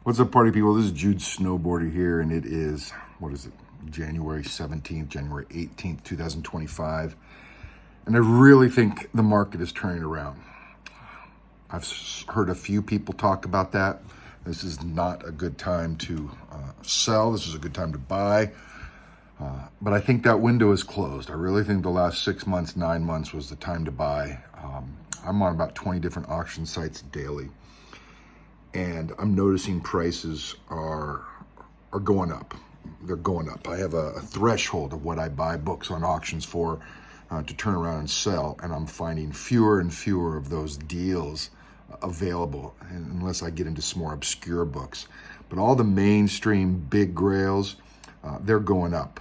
What's up, party people? This is Jude Snowboarder here, and it is, what is it, January 17th, January 18th, 2025. And I really think the market is turning around. I've heard a few people talk about that. This is not a good time to sell. This is a good time to buy. But I think that window is closed. I really think the last 6 months, 9 months was the time to buy. I'm on about 20 different auction sites daily. And I'm noticing prices are going up. They're going up. I have a threshold of what I buy books on auctions for to turn around and sell, and I'm finding fewer and fewer of those deals available unless I get into some more obscure books. But all the mainstream Big Grails, they're going up.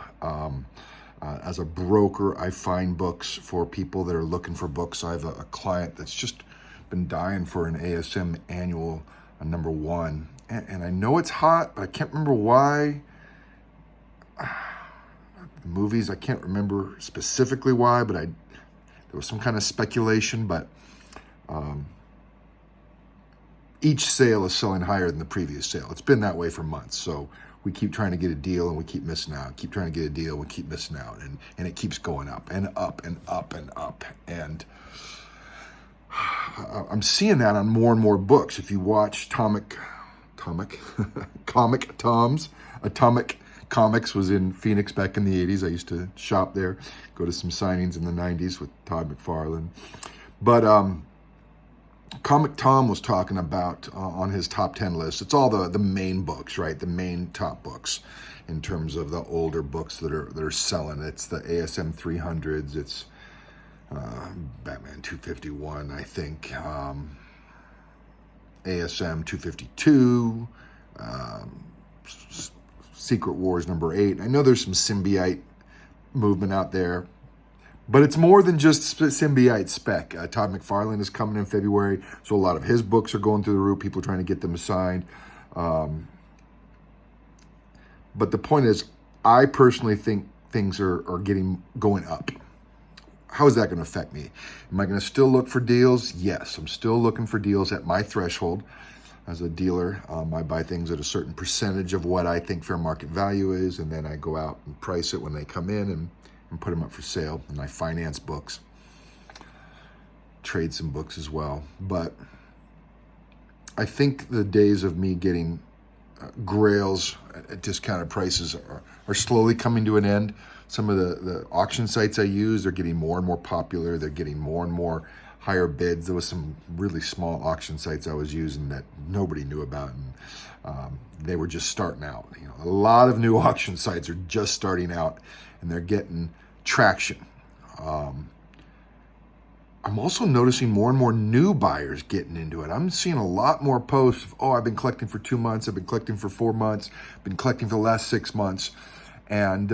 As a broker, I find books for people that are looking for books. I have a client that's just been dying for an ASM annual number 1, and I know it's hot, but I can't remember why. The movies, I can't remember specifically why, but there was some kind of speculation, but each sale is selling higher than the previous sale. It's been that way for months, so we keep trying to get a deal and we keep missing out. Keep trying to get a deal, we keep missing out, and it keeps going up and up and up and up. And I'm seeing that on more and more books. If you watch Comic Tom's, Atomic Comics was in Phoenix back in the 80s. I used to shop there, go to some signings in the 90s with Todd McFarland. But Comic Tom was talking about on his top 10 list, it's all the main books, right? The main top books in terms of the older books that are selling. It's the ASM 300s, it's Batman 251, I think, ASM 252, Secret Wars number 8. I know there's some symbiote movement out there, but it's more than just symbiote spec. Todd McFarland is coming in February, so a lot of his books are going through the roof. People are trying to get them assigned. But the point is, I personally think things are going up. How is that going to affect me? Am I going to still look for deals? Yes, I'm still looking for deals at my threshold. As a dealer, I buy things at a certain percentage of what I think fair market value is, and then I go out and price it when they come in and put them up for sale. And I finance books, trade some books as well. But I think the days of me getting grails at discounted prices are slowly coming to an end. Some of the auction sites I use are getting more and more popular. They're getting more and more higher bids. There was some really small auction sites I was using that nobody knew about, and they were just starting out. You know, a lot of new auction sites are just starting out, and they're getting traction. I'm also noticing more and more new buyers getting into it. I'm seeing a lot more posts of, I've been collecting for 2 months, I've been collecting for 4 months, been collecting for the last 6 months, and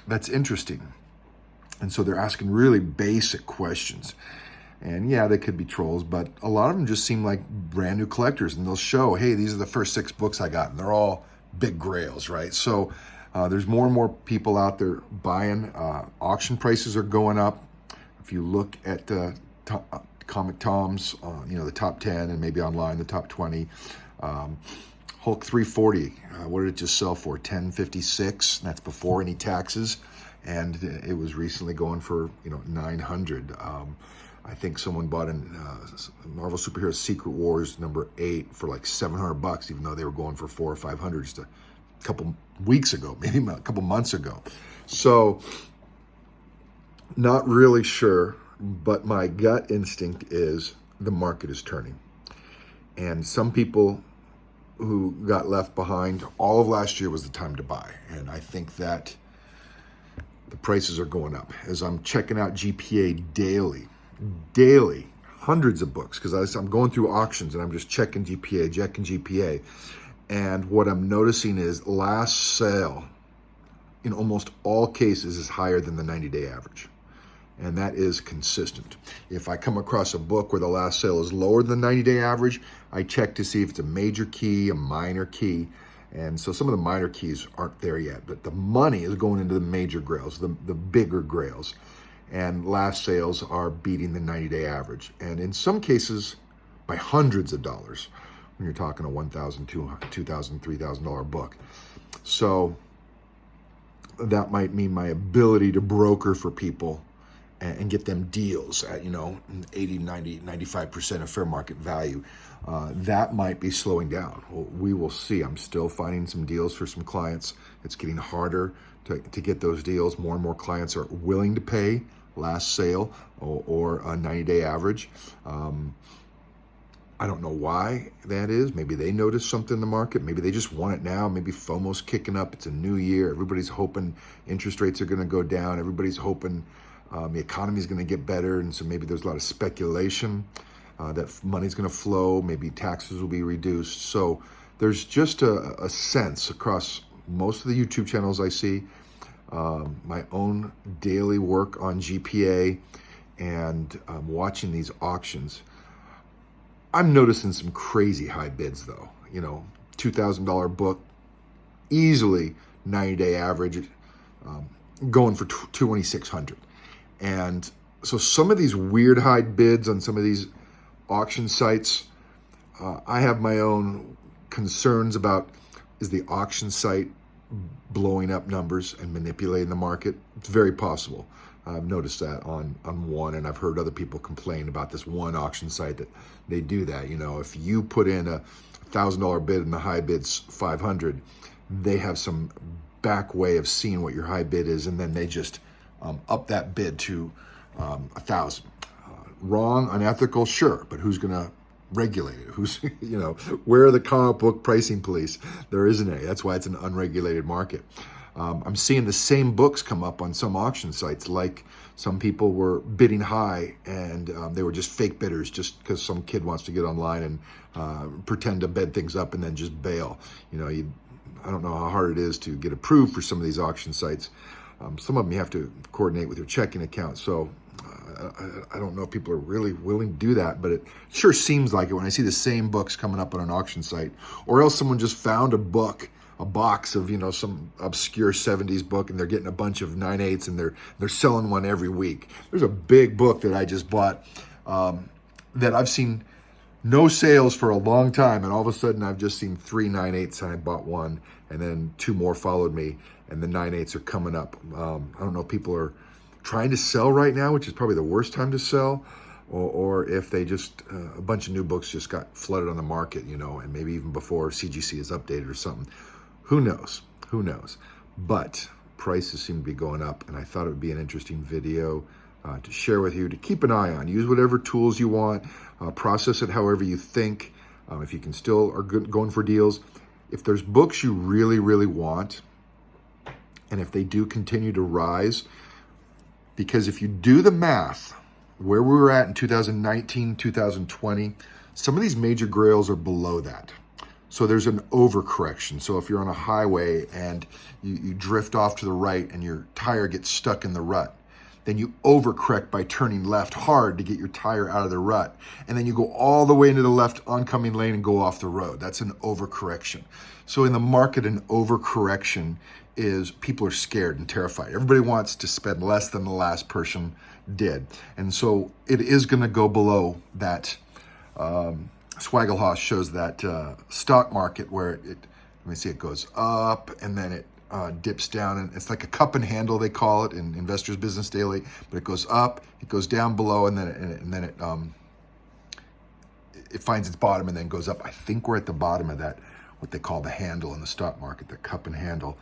that's interesting. And so they're asking really basic questions. And yeah, they could be trolls, but a lot of them just seem like brand new collectors, and they'll show, hey, these are the first 6 books I got, and they're all Big Grails, right? So there's more and more people out there buying. Auction prices are going up. If you look at Comic Tom's, the top 10, and maybe online, the top 20, Hulk 340, what did it just sell for? $10.56. That's before any taxes, and it was recently going for $900. I think someone bought Marvel Superhero Secret Wars number 8 for like $700, even though they were going for $400 or $500 just a couple weeks ago, maybe a couple months ago. So, not really sure, but my gut instinct is the market is turning, and some people who got left behind all of last year was the time to buy, and I think that the prices are going up. As I'm checking out GPA daily, hundreds of books, because I'm going through auctions and I'm just checking GPA, and what I'm noticing is last sale in almost all cases is higher than the 90-day average, and that is consistent. If I come across a book where the last sale is lower than the 90-day average, I check to see if it's a major key, a minor key, and so some of the minor keys aren't there yet, but the money is going into the major grails, the bigger grails. And last sales are beating the 90-day average, and in some cases by hundreds of dollars. when you're talking a $1,000, $2,000, $3,000 book. So that might mean my ability to broker for people and get them deals at, 80, 90, 95% of fair market value. That might be slowing down. Well, we will see. I'm still finding some deals for some clients. It's getting harder to get those deals. More and more clients are willing to pay last sale or a 90-day average. I don't know why that is. Maybe they noticed something in the market. Maybe they just want it now. Maybe FOMO's kicking up. It's a new year. Everybody's hoping interest rates are going to go down. Everybody's hoping the economy is going to get better. And so maybe there's a lot of speculation that money's going to flow. Maybe taxes will be reduced. So there's just a sense across most of the YouTube channels I see, my own daily work on GPA and watching these auctions. I'm noticing some crazy high bids though. $2,000 book, easily 90-day average, going for $2,600. And so some of these weird high bids on some of these auction sites, I have my own concerns about, is the auction site blowing up numbers and manipulating the market? It's very possible. I've noticed that on one, and I've heard other people complain about this one auction site that they do that. If you put in a $1,000 bid and the high bid's 500, they have some back way of seeing what your high bid is, and then they just up that bid to 1,000. Wrong, unethical, sure, but who's gonna regulate it? Who's, where are the comic book pricing police? There isn't any. That's why it's an unregulated market. I'm seeing the same books come up on some auction sites, like some people were bidding high and they were just fake bidders just because some kid wants to get online and pretend to bid things up and then just bail. I don't know how hard it is to get approved for some of these auction sites. Some of them you have to coordinate with your checking account. So I don't know if people are really willing to do that, but it sure seems like it when I see the same books coming up on an auction site, or else someone just found a box of, some obscure 70s book, and they're getting a bunch of 9/8 and they're selling one every week. There's a big book that I just bought that I've seen no sales for a long time, and all of a sudden I've just seen 3 9/8, and I bought one, and then 2 more followed me, and the 9/8 are coming up. I don't know if people are trying to sell right now, which is probably the worst time to sell, or if they just, a bunch of new books just got flooded on the market, and maybe even before CGC is updated or something. Who knows? But prices seem to be going up, and I thought it would be an interesting video to share with you, to keep an eye on. Use whatever tools you want, process it however you think. If you can still are going for deals. If there's books you really, really want, and if they do continue to rise, because if you do the math, where we were at in 2019, 2020, some of these major grails are below that. So there's an overcorrection. So if you're on a highway and you drift off to the right and your tire gets stuck in the rut, then you overcorrect by turning left hard to get your tire out of the rut. And then you go all the way into the left oncoming lane and go off the road. That's an overcorrection. So in the market, an overcorrection is people are scared and terrified. Everybody wants to spend less than the last person did. And so it is going to go below that. Swaggelhaus shows that stock market where it goes up and then it dips down, and it's like a cup and handle, they call it in Investors Business Daily, but it goes up, it goes down below, and then it finds its bottom and then goes up. I think we're at the bottom of that, what they call the handle in the stock market, the cup and handle.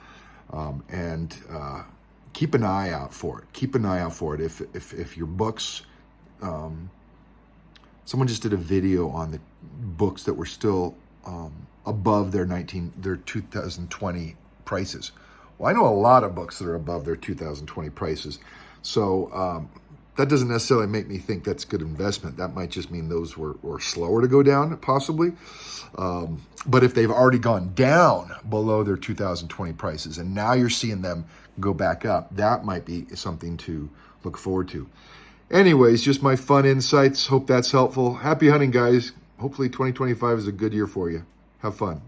Keep an eye out for it. Keep an eye out for it. If your books, someone just did a video on the books that were still above their 2020 prices. Well, I know a lot of books that are above their 2020 prices. So that doesn't necessarily make me think that's good investment. That might just mean those were slower to go down, possibly. But if they've already gone down below their 2020 prices and now you're seeing them go back up, that might be something to look forward to. Anyways, just my fun insights. Hope that's helpful. Happy hunting, guys. Hopefully 2025 is a good year for you. Have fun.